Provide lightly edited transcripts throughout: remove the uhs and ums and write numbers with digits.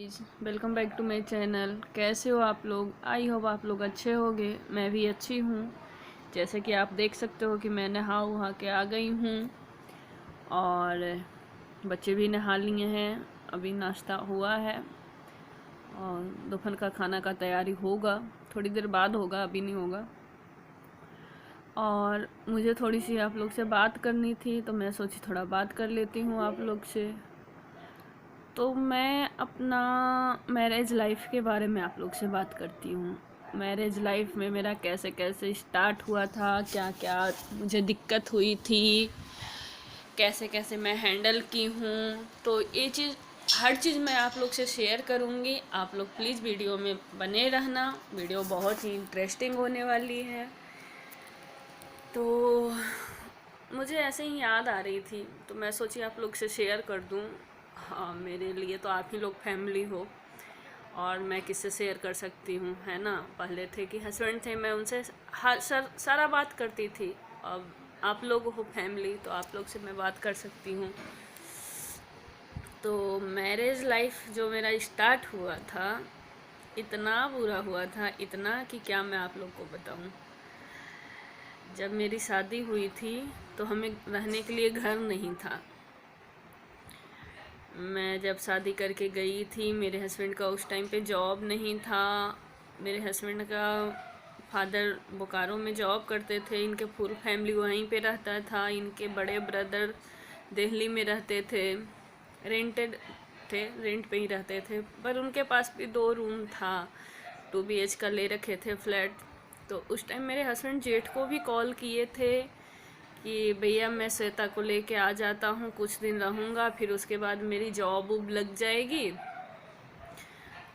Guys, welcome back to my channel. कैसे हो आप लोग? आई होप आप लोग अच्छे होंगे। मैं भी अच्छी हूँ। जैसे कि आप देख सकते हो कि मैं नहा वहा के आ गई हूँ और बच्चे भी नहा लिए हैं। अभी नाश्ता हुआ है और दोपहर का खाना का तैयारी होगा, थोड़ी देर बाद होगा, अभी नहीं होगा। और मुझे थोड़ी सी आप लोग से बात करनी थी, तो मैं सोची थोड़ा बात कर लेती हूँ आप लोग से। तो मैं अपना मैरिज लाइफ के बारे में आप लोग से बात करती हूँ। मैरिज लाइफ में मेरा कैसे कैसे स्टार्ट हुआ था, क्या क्या मुझे दिक्कत हुई थी, कैसे कैसे मैं हैंडल की हूँ। तो ये चीज़, हर चीज़ मैं आप लोग से शेयर करूँगी। आप लोग प्लीज़ वीडियो में बने रहना। वीडियो बहुत ही इंटरेस्टिंग होने वाली है। तो मुझे ऐसे ही याद आ रही थी, तो मैं सोची आप लोग से शेयर कर दूँ। हाँ, मेरे लिए तो आप ही लोग फैमिली हो और मैं किससे शेयर कर सकती हूँ, है ना। पहले थे कि हस्बैंड थे, मैं उनसे सारा बात करती थी। अब आप लोग हो फैमिली, तो आप लोग से मैं बात कर सकती हूँ। तो मैरिज लाइफ जो मेरा स्टार्ट हुआ था, इतना बुरा हुआ था, इतना कि क्या मैं आप लोग को बताऊँ। जब मेरी शादी हुई थी तो हमें रहने के लिए घर नहीं था। मैं जब शादी करके गई थी, मेरे हस्बैंड का उस टाइम पे जॉब नहीं था। मेरे हस्बैंड का फादर बोकारो में जॉब करते थे, इनके फुल फैमिली वहीं पे रहता था। इनके बड़े ब्रदर दिल्ली में रहते थे, रेंटेड थे, रेंट पे ही रहते थे। पर उनके पास भी 2 रूम था, 2 BH का ले रखे थे फ्लैट। तो उस टाइम मेरे हस्बैंड जेठ को भी कॉल किए थे कि भैया मैं श्वेता को लेके आ जाता हूँ, कुछ दिन रहूँगा, फिर उसके बाद मेरी जॉब उब लग जाएगी,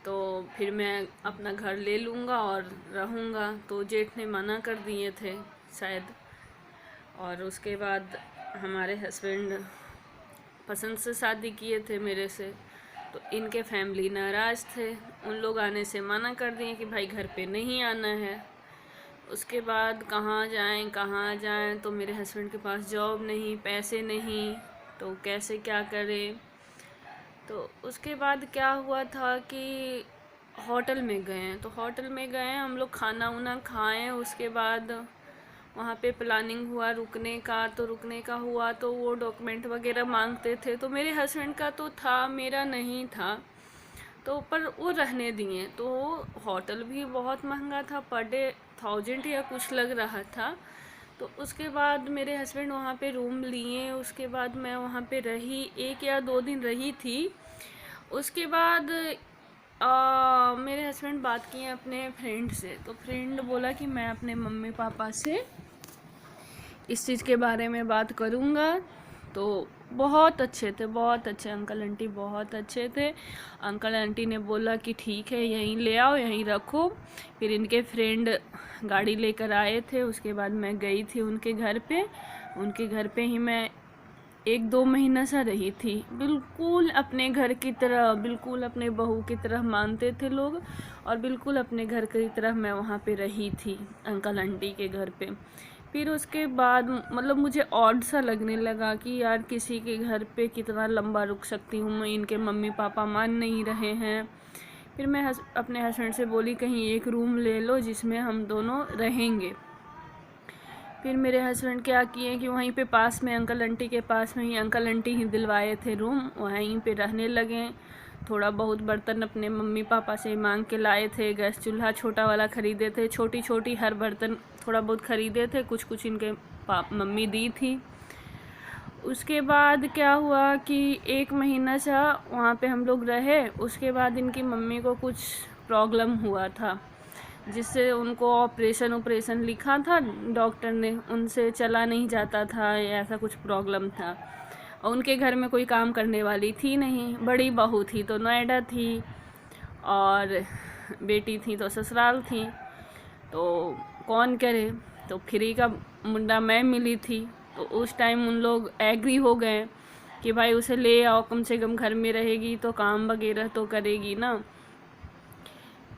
तो फिर मैं अपना घर ले लूँगा और रहूँगा। तो जेठ ने मना कर दिए थे शायद। और उसके बाद हमारे हस्बैंड पसंद से शादी किए थे मेरे से, तो इनके फैमिली नाराज़ थे। उन लोग आने से मना कर दिए कि भाई घर पे नहीं आना है। उसके बाद कहाँ जाएं, तो मेरे हस्बैंड के पास जॉब नहीं, पैसे नहीं, तो कैसे क्या करें। तो उसके बाद क्या हुआ था कि होटल में गए, तो होटल में गए हम लोग, खाना उना खाएं। उसके बाद वहाँ पे प्लानिंग हुआ रुकने का, तो रुकने का हुआ तो वो डॉक्यूमेंट वगैरह मांगते थे। तो मेरे हस्बैंड का तो था, मेरा नहीं था, तो पर वो रहने दिए। तो होटल भी बहुत महंगा था, पर डे 1000 या कुछ लग रहा था। तो उसके बाद मेरे हस्बैंड वहाँ पे रूम लिए। उसके बाद मैं वहाँ पे रही, 1 या 2 दिन रही थी। उसके बाद मेरे हस्बैंड बात किए अपने फ्रेंड से, तो फ्रेंड बोला कि मैं अपने मम्मी पापा से इस चीज़ के बारे में बात करूँगा। तो बहुत अच्छे थे, बहुत अच्छे अंकल आंटी, बहुत अच्छे थे। अंकल आंटी ने बोला कि ठीक है, यहीं ले आओ, यहीं रखो। फिर इनके फ्रेंड गाड़ी लेकर आए थे। उसके बाद मैं गई थी उनके घर पे। उनके घर पे ही मैं 1-2 महीना सा रही थी। बिल्कुल अपने घर की तरह, बिल्कुल अपने बहू की तरह मानते थे लोग, और बिल्कुल अपने घर की तरह मैं वहाँ पे रही थी अंकल आंटी के घर पे। फिर उसके बाद मतलब मुझे ऑड सा लगने लगा कि यार किसी के घर पे कितना लंबा रुक सकती हूँ मैं, इनके मम्मी पापा मान नहीं रहे हैं। फिर मैं अपने हस्बैंड से बोली कहीं एक रूम ले लो जिसमें हम दोनों रहेंगे। फिर मेरे हस्बैंड क्या किए कि वहीं पे पास में अंकल आंटी के पास में ही, अंकल आंटी ही दिलवाए थे रूम, वहीं पे रहने लगे। थोड़ा बहुत बर्तन अपने मम्मी पापा से मांग के लाए थे, गैस चूल्हा छोटा वाला ख़रीदे थे, छोटी छोटी हर बर्तन थोड़ा बहुत ख़रीदे थे, कुछ कुछ इनके मम्मी दी थी। उसके बाद क्या हुआ कि 1 महीना सा वहाँ पे हम लोग रहे। उसके बाद इनकी मम्मी को कुछ प्रॉब्लम हुआ था, जिससे उनको ऑपरेशन लिखा था डॉक्टर ने, उनसे चला नहीं जाता था, ऐसा कुछ प्रॉब्लम था। और उनके घर में कोई काम करने वाली थी नहीं, बड़ी बहू थी तो नोएडा थी, और बेटी थी तो ससुराल थी, तो कौन करे। तो फ्री का मुंडा मैं मिली थी, तो उस टाइम उन लोग एग्री हो गए कि भाई उसे ले आओ, कम से कम घर में रहेगी तो काम वगैरह तो करेगी ना।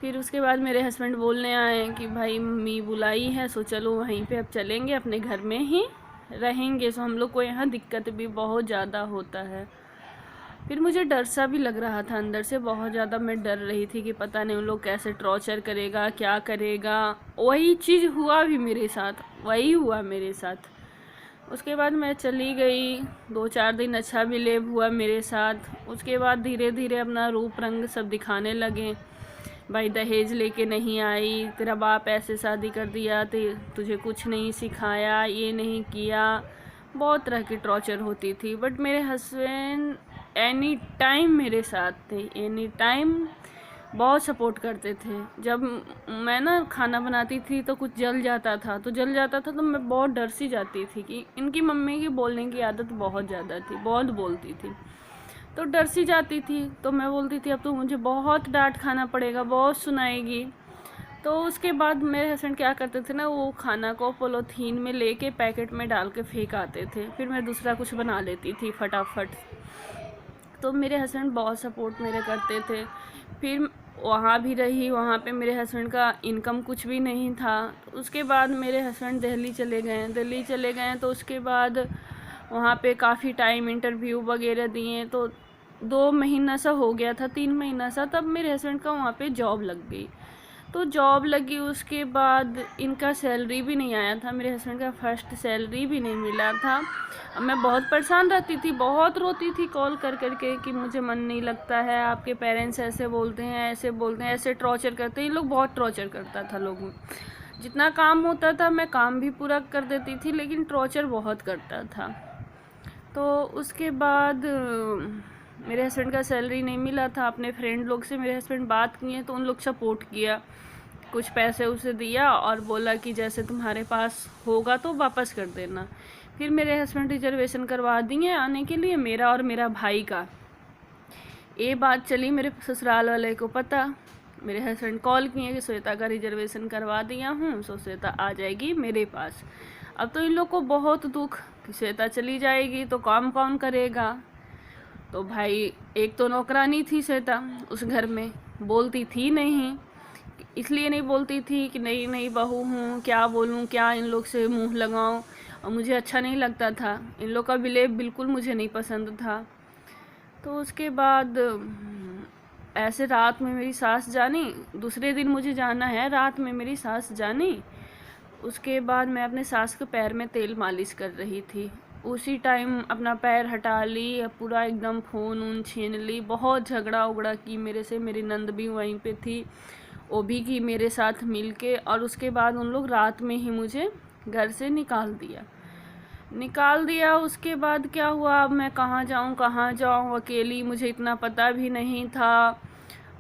फिर उसके बाद मेरे हस्बैंड बोलने आए कि भाई मम्मी बुलाई है, सो चलो वहीं पे अब चलेंगे, अपने घर में ही रहेंगे। सो हम लोग को यहाँ दिक्कत भी बहुत ज़्यादा होता है। फिर मुझे डर सा भी लग रहा था, अंदर से बहुत ज़्यादा मैं डर रही थी कि पता नहीं उन लोग कैसे टॉर्चर करेगा, क्या करेगा। वही चीज़ हुआ भी मेरे साथ, वही हुआ मेरे साथ। उसके बाद मैं चली गई, 2-4 दिन अच्छा बिहेव हुआ मेरे साथ। उसके बाद धीरे धीरे अपना रूप रंग सब दिखाने लगे। भाई दहेज लेके नहीं आई, तेरा बाप ऐसे शादी कर दिया, तुझे कुछ नहीं सिखाया, ये नहीं किया। बहुत तरह की टॉर्चर होती थी। बट मेरे हस्बैंड एनी टाइम मेरे साथ थे, एनी टाइम बहुत सपोर्ट करते थे। जब मैं ना खाना बनाती थी तो कुछ जल जाता था तो मैं बहुत डर सी जाती थी कि इनकी मम्मी की बोलने की आदत बहुत ज़्यादा थी, बहुत बोलती थी, तो डर सी जाती थी। तो मैं बोलती थी अब तो मुझे बहुत डांट खाना पड़ेगा, बहुत सुनाएगी। तो उसके बाद मेरे हस्बैंड क्या करते थे ना, वो खाना को पॉलीथीन में लेके पैकेट में डाल के फेंक आते थे, फिर मैं दूसरा कुछ बना लेती थी फटाफट। तो मेरे हस्बैंड बहुत सपोर्ट मेरे करते थे। फिर वहाँ भी रही, वहाँ पे मेरे हस्बैंड का इनकम कुछ भी नहीं था। उसके बाद मेरे हस्बैंड दिल्ली चले गए तो उसके बाद वहाँ पे काफ़ी टाइम इंटरव्यू वगैरह दिए, तो 2 महीना सा हो गया था, 3 महीना सा, तब मेरे हस्बैंड का वहाँ पे जॉब लग गई। तो जॉब लगी, उसके बाद इनका सैलरी भी नहीं आया था, मेरे हस्बैंड का फर्स्ट सैलरी भी नहीं मिला था। अब मैं बहुत परेशान रहती थी, बहुत रोती थी कॉल कर करके कि मुझे मन नहीं लगता है, आपके पेरेंट्स ऐसे बोलते हैं, ऐसे टॉर्चर करते हैं। ये लोग बहुत टॉर्चर करता था लोगों, जितना काम होता था मैं काम भी पूरा कर देती थी, लेकिन टॉर्चर बहुत करता था। तो उसके बाद मेरे हस्बैंड का सैलरी नहीं मिला था। अपने फ्रेंड लोग से मेरे हस्बैंड बात किए तो उन लोग सपोर्ट किया, कुछ पैसे उसे दिया और बोला कि जैसे तुम्हारे पास होगा तो वापस कर देना। फिर मेरे हस्बैंड रिजर्वेशन करवा दिए आने के लिए, मेरा और मेरा भाई का। ये बात चली मेरे ससुराल वाले को पता, मेरे हस्बैंड कॉल किए कि श्वेता का रिजर्वेशन करवा दिया हूँ, सो श्वेता आ जाएगी मेरे पास। अब तो इन लोग को बहुत दुख कि श्वेता चली जाएगी तो काम कौन करेगा। तो भाई एक तो नौकरानी थी श्वेता उस घर में, बोलती थी नहीं, इसलिए नहीं बोलती थी कि नई नई बहू हूँ, क्या बोलूँ, क्या इन लोग से मुंह लगाऊँ, और मुझे अच्छा नहीं लगता था, इन लोग का बिहेव बिल्कुल मुझे नहीं पसंद था। तो उसके बाद ऐसे रात में मेरी सास जानी, दूसरे दिन मुझे जाना है, रात में मेरी सास जानी। उसके बाद मैं अपने सास के पैर में तेल मालिश कर रही थी, उसी टाइम अपना पैर हटा ली, पूरा एकदम खून ऊन छीन ली, बहुत झगड़ा उगड़ा की मेरे से। मेरी नंद भी वहीं पे थी, वो भी की मेरे साथ मिल के। और उसके बाद उन लोग रात में ही मुझे घर से निकाल दिया। उसके बाद क्या हुआ, अब मैं कहाँ जाऊँ अकेली, मुझे इतना पता भी नहीं था।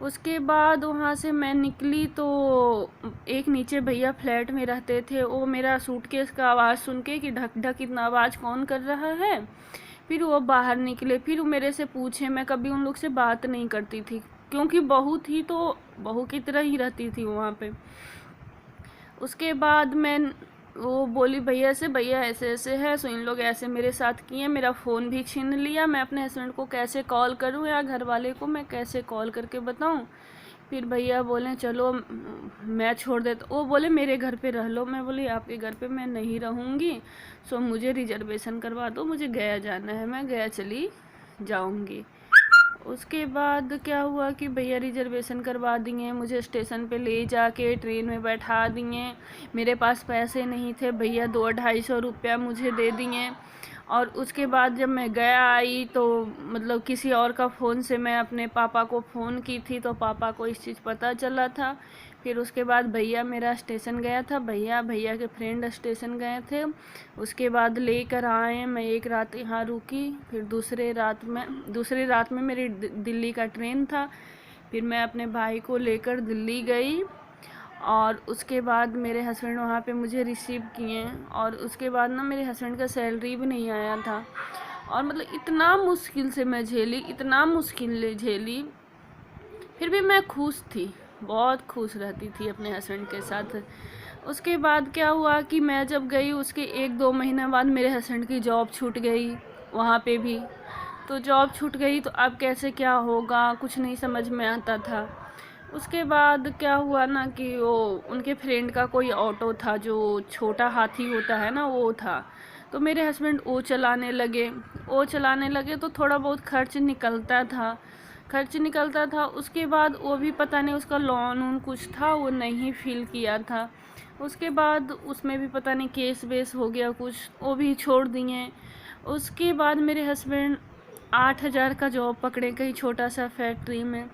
उसके बाद वहाँ से मैं निकली तो एक नीचे भैया फ्लैट में रहते थे, वो मेरा सूटकेस का आवाज़ सुन के कि ढक ढक इतना आवाज़ कौन कर रहा है, फिर वो बाहर निकले। फिर वो मेरे से पूछे, मैं कभी उन लोग से बात नहीं करती थी क्योंकि बहू थी तो बहू की तरह ही रहती थी वहाँ पे। उसके बाद मैं वो बोली भैया से, भैया ऐसे ऐसे है, सो इन लोग ऐसे मेरे साथ किए, मेरा फ़ोन भी छीन लिया, मैं अपने हस्बैंड को कैसे कॉल करूं या घर वाले को मैं कैसे कॉल करके बताऊं। फिर भैया बोले चलो मैं छोड़ देता, वो बोले मेरे घर पे रह लो। मैं बोली आपके घर पे मैं नहीं रहूँगी, सो मुझे रिजर्वेशन करवा दो, मुझे गया जाना है, मैं गया चली जाऊँगी। उसके बाद क्या हुआ कि भैया रिजर्वेशन करवा दिए, मुझे स्टेशन पे ले जाके ट्रेन में बैठा दिए। मेरे पास पैसे नहीं थे, भैया 200-250 रुपया मुझे दे दिए। और उसके बाद जब मैं गया आई तो मतलब किसी और का फ़ोन से मैं अपने पापा को फ़ोन की थी, तो पापा को इस चीज़ पता चला था। फिर उसके बाद भैया मेरा स्टेशन गया था, भैया के फ्रेंड स्टेशन गए थे। उसके बाद लेकर आए, मैं एक रात यहाँ रुकी, फिर दूसरे रात में मेरी दिल्ली का ट्रेन था। फिर मैं अपने भाई को लेकर दिल्ली गई और उसके बाद मेरे हस्बैंड वहाँ पे मुझे रिसीव किए। और उसके बाद ना मेरे हस्बैंड का सैलरी भी नहीं आया था, और मतलब इतना मुश्किल से मैं झेली, फिर भी मैं खुश थी, बहुत खुश रहती थी अपने हस्बैंड के साथ। उसके बाद क्या हुआ कि मैं जब गई उसके 1-2 महीने बाद मेरे हस्बैंड की जॉब छूट गई वहाँ पे भी। तो जॉब छूट गई तो अब कैसे क्या होगा, कुछ नहीं समझ में आता था। उसके बाद क्या हुआ ना कि वो उनके फ्रेंड का कोई ऑटो था, जो छोटा हाथी होता है ना, वो था। तो मेरे हस्बैंड ओ चलाने लगे तो थोड़ा बहुत खर्च निकलता था। उसके बाद वो भी पता नहीं उसका लोन वोन कुछ था, वो नहीं फिल किया था। उसके बाद उसमें भी पता नहीं केस वेस हो गया कुछ, वो भी छोड़ दिए। उसके बाद मेरे हस्बैंड 8,000 का जॉब पकड़े कहीं छोटा सा फैक्ट्री में।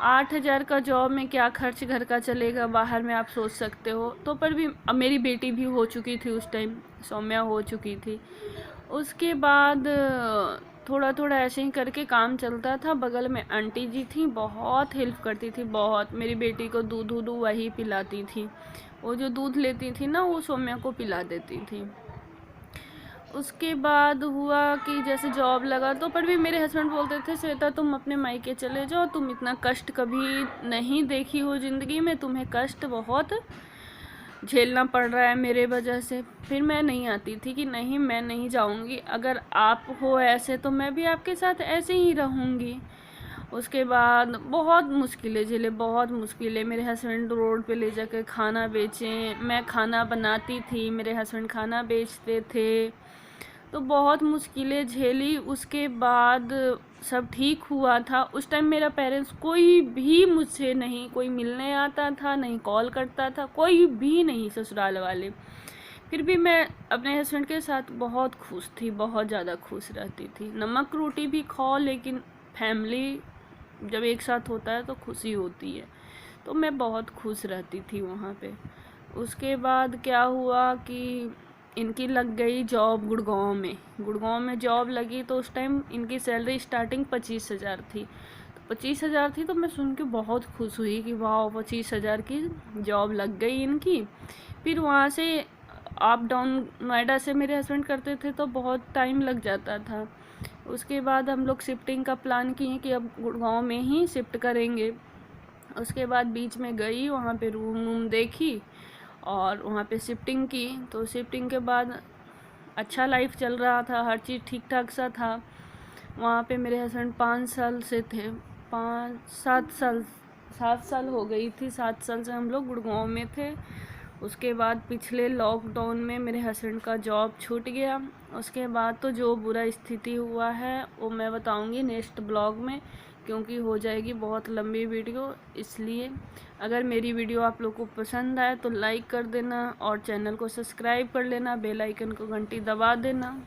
8,000 का जॉब में क्या खर्च घर का चलेगा बाहर में, आप सोच सकते हो। तो पर भी अब मेरी बेटी भी हो चुकी थी उस टाइम, सौम्या हो चुकी थी। उसके बाद थोड़ा थोड़ा ऐसे ही करके काम चलता था। बगल में आंटी जी थी, बहुत हेल्प करती थी, बहुत। मेरी बेटी को दूध वही पिलाती थी, वो जो दूध लेती थी ना वो सौम्या को पिला देती थी। उसके बाद हुआ कि जैसे जॉब लगा तो पर भी मेरे हस्बैंड बोलते थे श्वेता तुम अपने मायके चले जाओ, तुम इतना कष्ट कभी नहीं देखी हो ज़िंदगी में, तुम्हें कष्ट बहुत झेलना पड़ रहा है मेरे वजह से। फिर मैं नहीं आती थी कि नहीं मैं नहीं जाऊंगी, अगर आप हो ऐसे तो मैं भी आपके साथ ऐसे ही रहूंगी। उसके बाद बहुत मुश्किलें झेले, बहुत मुश्किलें। मेरे हस्बैंड रोड पे ले जाकर खाना बेचें, मैं खाना बनाती थी, मेरे हस्बैंड खाना बेचते थे। तो बहुत मुश्किलें झेली। उसके बाद सब ठीक हुआ था। उस टाइम मेरा पेरेंट्स कोई भी मुझसे नहीं कोई मिलने आता था, नहीं कॉल करता था, कोई भी नहीं, ससुराल वाले। फिर भी मैं अपने हस्बैंड के साथ बहुत खुश थी, बहुत ज़्यादा खुश रहती थी। नमक रोटी भी खाओ, लेकिन फैमिली जब एक साथ होता है तो खुशी होती है। तो मैं बहुत खुश रहती थी वहाँ पे। उसके बाद क्या हुआ कि इनकी लग गई जॉब गुड़गांव में जॉब लगी। तो उस टाइम इनकी सैलरी स्टार्टिंग 25,000 थी। तो 25,000 थी तो मैं सुन के बहुत खुश हुई कि वाह 25,000 की जॉब लग गई इनकी। फिर वहाँ से अप डाउन नोएडा से मेरे हस्बैंड करते थे तो बहुत टाइम लग जाता था। उसके बाद हम लोग शिफ्टिंग का प्लान किए कि अब गुड़गांव में ही शिफ्ट करेंगे। उसके बाद बीच में गई, वहाँ पे रूम देखी और वहाँ पे शिफ्टिंग की। तो शिफ्टिंग के बाद अच्छा लाइफ चल रहा था, हर चीज़ ठीक ठाक सा था। वहाँ पे मेरे हस्बैंड 5 साल से थे, 7 साल हो गई थी, 7 साल से हम लोग गुड़गांव में थे। उसके बाद पिछले लॉकडाउन में मेरे हस्बैंड का जॉब छूट गया। उसके बाद तो जो बुरा स्थिति हुआ है वो मैं बताऊंगी नेक्स्ट ब्लॉग में, क्योंकि हो जाएगी बहुत लंबी वीडियो। इसलिए अगर मेरी वीडियो आप लोग को पसंद आए तो लाइक कर देना और चैनल को सब्सक्राइब कर लेना, बेल आइकन को घंटी दबा देना।